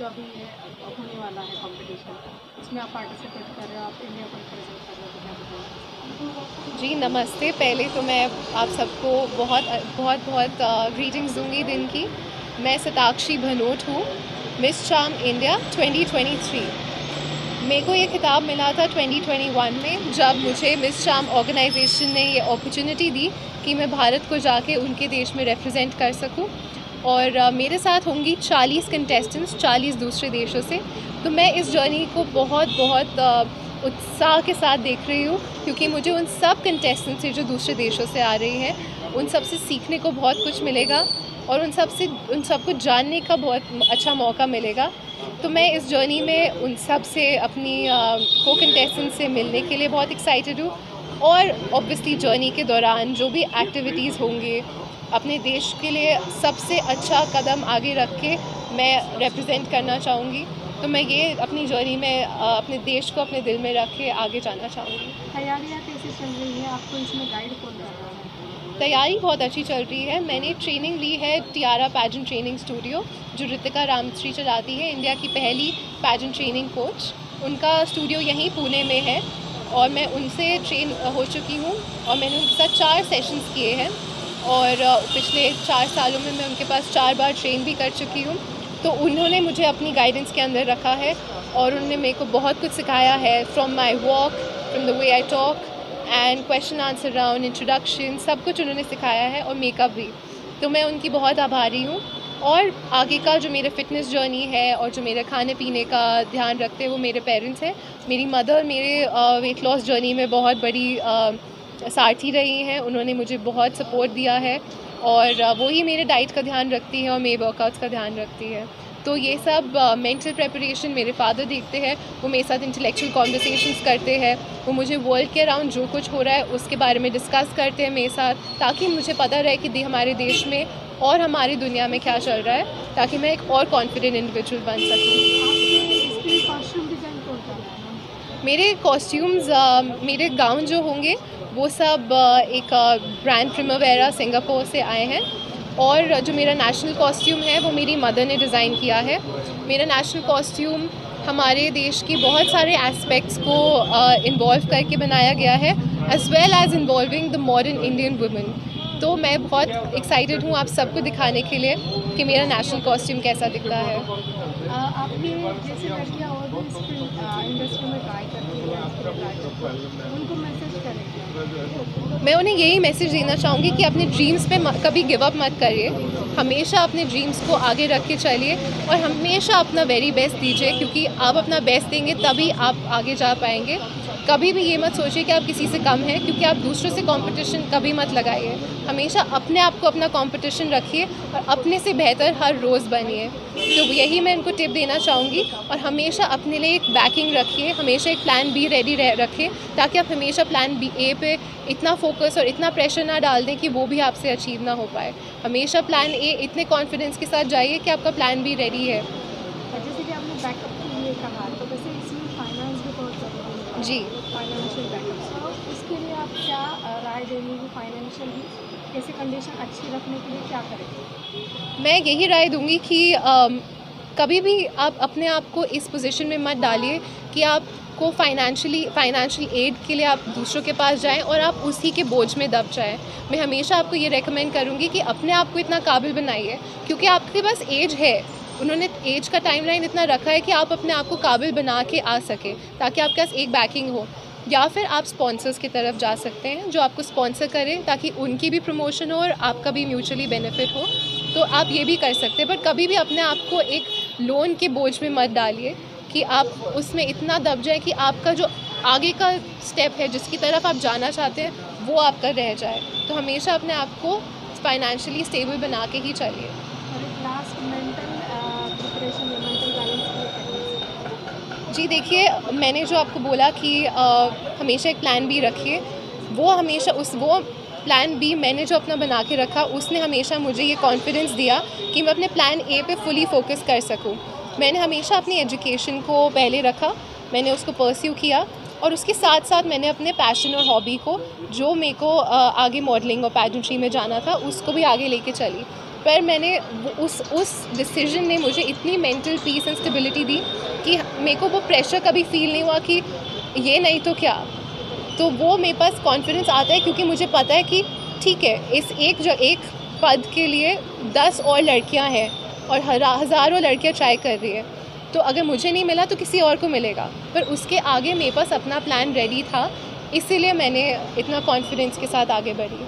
जो अभी होने वाला है कंपटीशन, उसमें आप पार्टिसिपेट कर रहे हो, आप इंडिया को रिप्रेजेंट कर रहे हो, तो क्या बताएंगे? जी नमस्ते। पहले तो मैं आप सबको बहुत बहुत बहुत ग्रीटिंग्स दूंगी दिन की। मैं सताक्षी भनोट हूँ, मिस चार्म इंडिया 2023। मेरे को ये खिताब मिला था 2021 में, जब मुझे मिस चार्म ऑर्गेनाइजेशन ने ये अपॉर्चुनिटी दी कि मैं भारत को जाके उनके देश में रिप्रेजेंट कर सकूं। और मेरे साथ होंगी 40 कंटेस्टेंट्स 40 दूसरे देशों से। तो मैं इस जर्नी को बहुत बहुत उत्साह के साथ देख रही हूँ, क्योंकि मुझे उन सब कंटेस्टेंट से जो दूसरे देशों से आ रही हैं उन सब से सीखने को बहुत कुछ मिलेगा और उन सबको जानने का बहुत अच्छा मौका मिलेगा। तो मैं इस जर्नी में उन सब से अपनी को कंटेस्टेंट से मिलने के लिए बहुत एक्साइटेड हूँ। और ऑब्वियसली जर्नी के दौरान जो भी एक्टिविटीज़ होंगे, अपने देश के लिए सबसे अच्छा कदम आगे रख के मैं रिप्रेजेंट करना चाहूँगी। तो मैं ये अपनी जर्नी में अपने देश को अपने दिल में रख के आगे जाना चाहूँगी। तैयारियाँ कैसे चल रही है, आपको इसमें गाइड कौन कर रहा है? तैयारी बहुत अच्छी चल रही है। मैंने ट्रेनिंग ली है टियारा पैजेंट ट्रेनिंग स्टूडियो, जो ऋतिका रामश्री चलाती है, इंडिया की पहली पैजेंट ट्रेनिंग कोच। उनका स्टूडियो यहीं पुणे में है और मैं उनसे ट्रेन हो चुकी हूँ और मैंने उनके साथ 4 सेशंस किए हैं और पिछले 4 सालों में मैं उनके पास 4 बार ट्रेन भी कर चुकी हूँ। तो उन्होंने मुझे अपनी गाइडेंस के अंदर रखा है और उन्होंने मेरे को बहुत कुछ सिखाया है, from my walk, from the way I talk and question answer round, introduction, सब कुछ उन्होंने सिखाया है और मेकअप भी। तो मैं उनकी बहुत आभारी हूँ। और आगे का जो मेरे फ़िटनेस जर्नी है और जो मेरे खाने पीने का ध्यान रखते हैं वो मेरे पेरेंट्स हैं। मेरी मदर मेरे वेट लॉस जर्नी में बहुत बड़ी सारथी रही हैं। उन्होंने मुझे बहुत सपोर्ट दिया है और वो ही मेरे डाइट का ध्यान रखती है और मेरे वर्कआउट्स का ध्यान रखती है। तो ये सब मेंटल प्रिपरेशन मेरे फादर देखते हैं, वो मेरे साथ इंटेलेक्चुअल कॉन्वर्सेशंस करते हैं, वो मुझे वर्ल्ड के अराउंड जो कुछ हो रहा है उसके बारे में डिस्कस करते हैं मेरे साथ, ताकि मुझे पता रहे कि हमारे देश में और हमारी दुनिया में क्या चल रहा है, ताकि मैं एक और कॉन्फिडेंट इंडिविजुअल बन सकूँ। मेरे कॉस्ट्यूम्स, मेरे गाउन जो होंगे वो सब एक ब्रांड प्रिमावेरा सिंगापुर से आए हैं और जो मेरा नेशनल कॉस्ट्यूम है वो मेरी मदर ने डिज़ाइन किया है। मेरा नेशनल कॉस्ट्यूम हमारे देश की बहुत सारे एस्पेक्ट्स को इन्वॉल्व करके बनाया गया है, as well as involving the modern Indian women. तो मैं बहुत एक्साइटेड हूँ आप सबको दिखाने के लिए कि मेरा नेशनल कॉस्ट्यूम कैसा दिखता है। आपने जैसे लड़कियाँ और भी इंडस्ट्री में ट्राई करती हैं, उनको मैसेज करेंगे? मैं उन्हें यही मैसेज देना चाहूँगी कि अपने ड्रीम्स पे कभी गिव अप मत करिए, हमेशा अपने ड्रीम्स को आगे रख के चलिए और हमेशा अपना वेरी बेस्ट दीजिए, क्योंकि आप अपना बेस्ट देंगे तभी आप आगे जा पाएंगे। कभी भी ये मत सोचिए कि आप किसी से कम हैं, क्योंकि आप दूसरों से कंपटीशन कभी मत लगाइए। हमेशा अपने आप को अपना कंपटीशन रखिए और अपने से बेहतर हर रोज़ बनिए। तो यही मैं इनको टिप देना चाहूँगी। और हमेशा अपने लिए एक बैकिंग रखिए, हमेशा एक प्लान बी रेडी रखें, ताकि आप हमेशा प्लान बी ए पे इतना फोकस और इतना प्रेशर ना डाल दें कि वो भी आपसे अचीव ना हो पाए। हमेशा प्लान ए इतने कॉन्फिडेंस के साथ जाइए कि आपका प्लान बी रेडी है। जैसे कि आपने बैकअप के लिए कहा, तो वैसे इसमें फाइनेंस भी बहुत ज़रूरी है। जी, फाइनेंशियल बैकअप, तो इसके लिए आप क्या राय देंगे कि फाइनेंशियली कैसे कंडीशन अच्छी रखने के लिए क्या करेंगे? मैं यही राय दूंगी कि कभी भी आप अपने आप को इस पोजीशन में मत डालिए कि आपको फाइनेंशियल एड के लिए आप दूसरों के पास जाएं और आप उसी के बोझ में दब जाएं। मैं हमेशा आपको ये रेकमेंड करूंगी कि अपने आप को इतना काबिल बनाइए, क्योंकि आपके पास एज है। उन्होंने एज का टाइमलाइन इतना रखा है कि आप अपने आप को काबिल बना के आ सकें, ताकि आपके पास एक बैकिंग हो। या फिर आप स्पॉन्सर्स की तरफ जा सकते हैं जो आपको स्पॉन्सर करें, ताकि उनकी भी प्रमोशन हो और आपका भी म्यूचुअली बेनिफिट हो। तो आप ये भी कर सकते हैं, पर कभी भी अपने आप को एक लोन के बोझ में मत डालिए कि आप उसमें इतना दब जाए कि आपका जो आगे का स्टेप है, जिसकी तरफ आप जाना चाहते हैं, वो आपका रह जाए। तो हमेशा अपने आप को फाइनेंशियली स्टेबल बना के ही चलिए। और एक लास्ट मेंटल प्रिपरेशन या मेंटल बैलेंस के लिए करना। जी देखिए, मैंने जो आपको बोला कि हमेशा एक प्लान बी रखिए, वो हमेशा वो प्लान बी मैंने जो अपना बना के रखा, उसने हमेशा मुझे ये कॉन्फिडेंस दिया कि मैं अपने प्लान ए पे फुली फोकस कर सकूं। मैंने हमेशा अपनी एजुकेशन को पहले रखा, मैंने उसको परस्यू किया और उसके साथ साथ मैंने अपने पैशन और हॉबी को, जो मेरे को आगे मॉडलिंग और पैजेंट्री में जाना था, उसको भी आगे लेके चली। पर मैंने उस डिसीजन ने मुझे इतनी मेंटल पीस एंड स्टेबिलिटी दी कि मेरे को वो प्रेशर कभी फील नहीं हुआ कि ये नहीं तो क्या। तो वो मेरे पास कॉन्फिडेंस आता है क्योंकि मुझे पता है कि ठीक है, इस एक पद के लिए 10 और लड़कियां हैं और हज़ारों लड़कियां ट्राई कर रही है। तो अगर मुझे नहीं मिला तो किसी और को मिलेगा, पर उसके आगे मेरे पास अपना प्लान रेडी था, इसीलिए मैंने इतना कॉन्फिडेंस के साथ आगे बढ़ी।